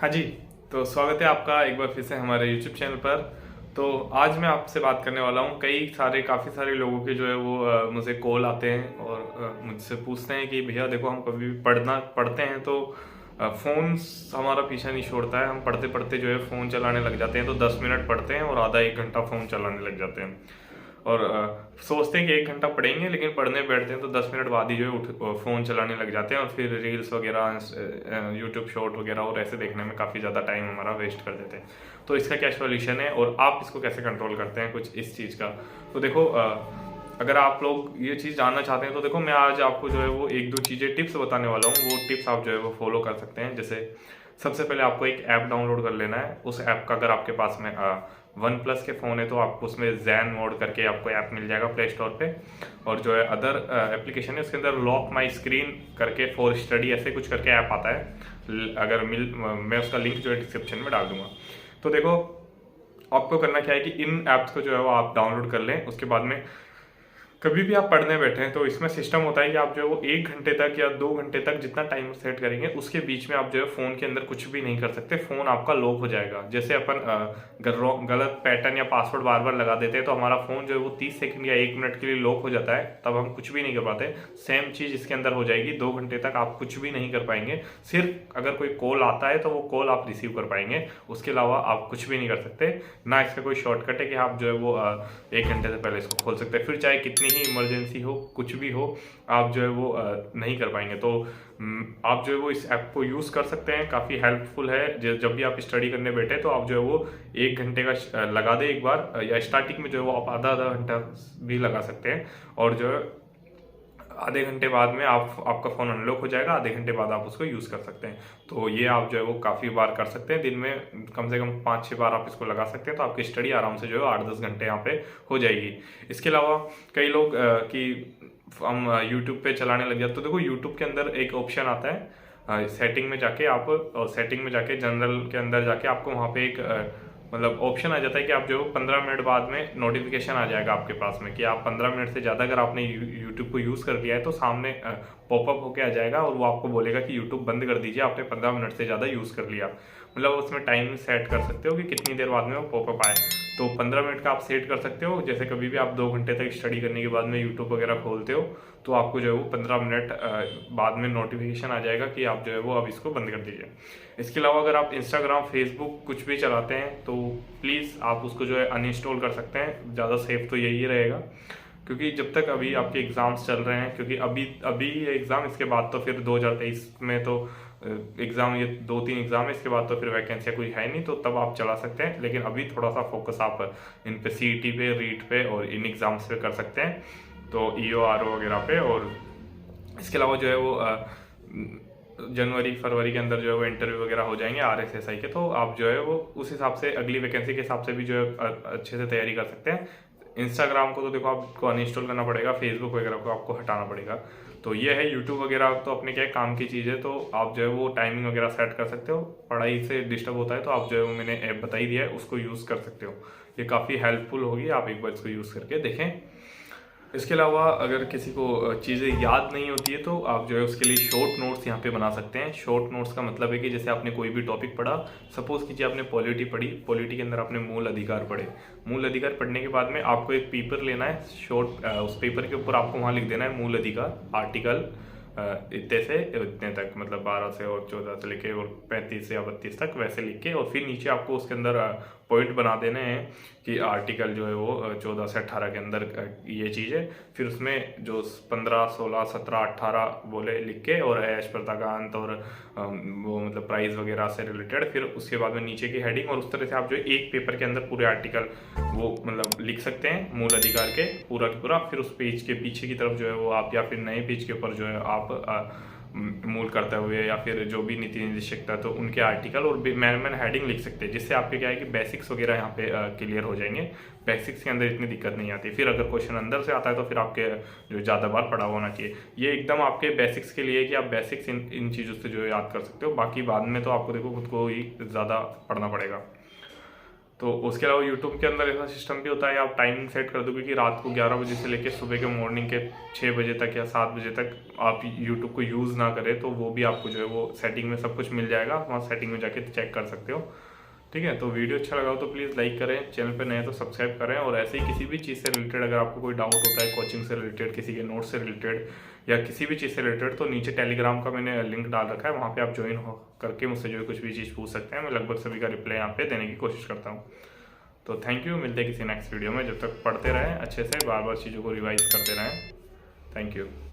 हाँ जी, तो स्वागत है आपका एक बार फिर से हमारे यूट्यूब चैनल पर। तो आज मैं आपसे बात करने वाला हूँ। काफ़ी सारे लोगों के जो है वो मुझे कॉल आते हैं और मुझसे पूछते हैं कि भैया देखो, हम कभी भी पढ़ते हैं तो फ़ोन हमारा पीछा नहीं छोड़ता है। हम पढ़ते पढ़ते जो है फ़ोन चलाने लग जाते हैं, तो 10 मिनट पढ़ते हैं और आधा 1 घंटा फ़ोन चलाने लग जाते हैं। और सोचते हैं कि 1 घंटा पढ़ेंगे, लेकिन पढ़ने बैठते हैं तो 10 मिनट बाद ही जो है उठ फ़ोन चलाने लग जाते हैं और फिर रील्स वगैरह, यूट्यूब शॉर्ट वगैरह और ऐसे देखने में काफ़ी ज़्यादा टाइम हमारा वेस्ट कर देते हैं। तो इसका क्या सॉल्यूशन है और आप इसको कैसे कंट्रोल करते हैं, कुछ इस चीज़ का। तो देखो, अगर आप लोग ये चीज़ जानना चाहते हैं तो देखो, मैं आज आपको जो है वो 1-2 चीज़ें टिप्स बताने वाला हूँ। वो टिप्स आप जो है वो फॉलो कर सकते हैं। जैसे सबसे पहले आपको एक ऐप डाउनलोड कर लेना है। उस ऐप का, अगर आपके पास में वन प्लस के फ़ोन है तो आपको उसमें जैन मोड करके आपको ऐप मिल जाएगा प्ले स्टोर पे। और जो है अदर एप्लीकेशन है उसके अंदर लॉक माई स्क्रीन करके फॉर स्टडी ऐसे कुछ करके ऐप आता है। मैं उसका लिंक जो है डिस्क्रिप्शन में डाल दूंगा। तो देखो, आपको करना क्या है कि इन ऐप्स को जो है वो आप डाउनलोड कर लें। उसके बाद में कभी भी आप पढ़ने बैठे हैं तो इसमें सिस्टम होता है कि आप जो है वो 1 घंटे तक या 2 घंटे तक जितना टाइम सेट करेंगे उसके बीच में आप जो है फ़ोन के अंदर कुछ भी नहीं कर सकते। फ़ोन आपका लॉक हो जाएगा। जैसे अपन गलत पैटर्न या पासवर्ड बार बार लगा देते हैं तो हमारा फ़ोन जो है वो 30 सेकंड या 1 मिनट के लिए लॉक हो जाता है, तब हम कुछ भी नहीं कर पाते। सेम चीज़ इसके अंदर हो जाएगी। 2 घंटे तक आप कुछ भी नहीं कर पाएंगे। सिर्फ अगर कोई कॉल आता है तो वो कॉल आप रिसीव कर पाएंगे, उसके अलावा आप कुछ भी नहीं कर सकते। ना इसका कोई शॉर्टकट है कि आप जो है वो 1 घंटे से पहले इसको खोल सकते हैं। फिर चाहे कितनी ही इमरजेंसी हो, कुछ भी हो, आप जो है वो नहीं कर पाएंगे। तो आप जो है वो इस ऐप को यूज़ कर सकते हैं। काफ़ी हेल्पफुल है। जब भी आप स्टडी करने बैठे तो आप जो है वो 1 घंटे का लगा दें एक बार, या स्टार्टिंग में जो है वो आप आधा आधा घंटा भी लगा सकते हैं। और जो है आधे घंटे बाद में आपका फ़ोन अनलॉक हो जाएगा। आधे घंटे बाद आप उसको यूज़ कर सकते हैं। तो ये आप जो है वो काफ़ी बार कर सकते हैं। दिन में कम से कम 5-6 बार आप इसको लगा सकते हैं, तो आपकी स्टडी आराम से जो है 8-10 घंटे यहाँ पे हो जाएगी। इसके अलावा कई लोग कि हम यूट्यूब पे चलाने लग जाते, तो देखो यूट्यूब के अंदर एक ऑप्शन आता है सेटिंग में जाके आप, और सेटिंग में जाके जनरल के अंदर जाके आपको वहाँ पे एक मतलब ऑप्शन आ जाता है कि आप जो 15 मिनट बाद में नोटिफिकेशन आ जाएगा आपके पास में कि आप 15 मिनट से ज़्यादा अगर आपने यूट्यूब को यूज़ कर लिया है तो सामने पॉपअप होके आ जाएगा और वो आपको बोलेगा कि यूट्यूब बंद कर दीजिए, आपने 15 मिनट से ज़्यादा यूज़ कर लिया। मतलब उसमें टाइम सेट कर सकते हो कि कितनी देर बाद में वो पॉपअप आए। तो 15 मिनट का आप सेट कर सकते हो। जैसे कभी भी आप 2 घंटे तक स्टडी करने के बाद में यूट्यूब वगैरह खोलते हो तो आपको जो है वो 15 मिनट बाद में नोटिफिकेशन आ जाएगा कि आप जो है वो अब इसको बंद कर दीजिए। इसके अलावा अगर आप इंस्टाग्राम, फेसबुक कुछ भी चलाते हैं तो प्लीज़ आप उसको जो है अनइंस्टॉल कर सकते हैं। ज़्यादा सेफ तो यही रहेगा, क्योंकि जब तक अभी आपके एग्ज़ाम्स चल रहे हैं, क्योंकि अभी अभी ये एग्ज़ाम, इसके बाद तो फिर 2023 में तो एग्ज़ाम, ये 2-3 एग्ज़ाम है, इसके बाद तो फिर वैकेंसियाँ कोई है नहीं, तो तब आप चला सकते हैं। लेकिन अभी थोड़ा सा फोकस आप इन पे सीईटी पे, रीट पे और इन एग्ज़ाम्स पे कर सकते हैं, तो ईओ आरओ वगैरह पे। और इसके अलावा जो है वो जनवरी फरवरी के अंदर जो है वो इंटरव्यू वगैरह हो जाएंगे आरएसएसआई के, तो आप जो है वो उस हिसाब से अगली वैकेंसी के हिसाब से भी जो है अच्छे से तैयारी कर सकते हैं। इंस्टाग्राम को तो देखो आपको अनइंस्टॉल करना पड़ेगा, फेसबुक वगैरह को आपको हटाना पड़ेगा। तो ये है, यूट्यूब वगैरह तो अपने क्या काम की चीज़ है, तो आप जो है वो टाइमिंग वगैरह सेट कर सकते हो। पढ़ाई से डिस्टर्ब होता है तो आप जो है वो, मैंने ऐप बता ही दिया है, उसको यूज़ कर सकते हो। ये काफ़ी हेल्पफुल होगी, आप एक बार इसको यूज़ करके देखें। इसके अलावा अगर किसी को चीज़ें याद नहीं होती है तो आप जो है उसके लिए शॉर्ट नोट्स यहाँ पे बना सकते हैं। शॉर्ट नोट्स का मतलब है कि जैसे आपने कोई भी टॉपिक पढ़ा, सपोज कीजिए आपने पॉलिटी पढ़ी, पॉलिटी के अंदर आपने मूल अधिकार पढ़े। मूल अधिकार पढ़ने के बाद में आपको एक पेपर लेना है शॉर्ट, उस पेपर के ऊपर आपको वहाँ लिख देना है मूल अधिकार, आर्टिकल इतने से इतने तक, मतलब 12 से और 14 से लेके और 35 से या 32 तक वैसे लिख के, और फिर नीचे आपको उसके अंदर पॉइंट बना देने हैं कि आर्टिकल जो है वो 14 से 18 के अंदर ये चीज़ है। फिर उसमें जो 15, 16, 17, 18 बोले लिख के, और ऐश प्रताकांत और वो मतलब प्राइस वगैरह से रिलेटेड, फिर उसके बाद में नीचे की हेडिंग, और उस तरह से आप जो एक पेपर के अंदर पूरे आर्टिकल वो मतलब लिख सकते हैं मूल अधिकार के पूरा की पूरा। फिर उस पेज के पीछे की तरफ जो है वो आप, या फिर नए पेज के ऊपर जो है आप मूल करते हुए, या फिर जो भी नीति निदेशक था तो उनके आर्टिकल और मैन हेडिंग लिख सकते हैं, जिससे आपके क्या है कि बेसिक्स वगैरह यहाँ पे क्लियर हो जाएंगे। बेसिक्स के अंदर इतनी दिक्कत नहीं आती। फिर अगर क्वेश्चन अंदर से आता है तो फिर आपके जो ज़्यादा बार पढ़ा होना चाहिए। ये एकदम आपके बेसिक्स के लिए कि आप बेसिक्स इन चीज़ों से जो है याद कर सकते हो। बाकी बाद में तो आपको देखो खुद को ही ज़्यादा पढ़ना पड़ेगा। तो उसके अलावा यूट्यूब के अंदर ऐसा सिस्टम भी होता है, आप टाइमिंग सेट कर दोगे कि रात को 11 बजे से लेकर सुबह के मॉर्निंग के 6 बजे तक या 7 बजे तक आप यूट्यूब को यूज़ ना करें, तो वो भी आपको जो है वो सेटिंग में सब कुछ मिल जाएगा, वहाँ सेटिंग में जाके चेक कर सकते हो। ठीक है, तो वीडियो अच्छा लगा हो तो प्लीज़ लाइक करें, चैनल पे नए तो सब्सक्राइब करें, और ऐसे ही किसी भी चीज़ से रिलेटेड अगर आपको कोई डाउट होता है, कोचिंग से रिलेटेड, किसी के नोट से रिलेटेड या किसी भी चीज़ से रिलेटेड, तो नीचे टेलीग्राम का मैंने लिंक डाल रखा है, वहाँ पे आप ज्वाइन हो करके मुझसे जो है कुछ भी चीज़ पूछ सकते हैं। मैं लगभग सभी का रिप्लाई यहाँ पे देने की कोशिश करता हूँ। तो थैंक यू, मिलते हैं किसी नेक्स्ट वीडियो में। जब तक पढ़ते रहें अच्छे से, बार बार चीज़ों को रिवाइज करते रहें। Thank you.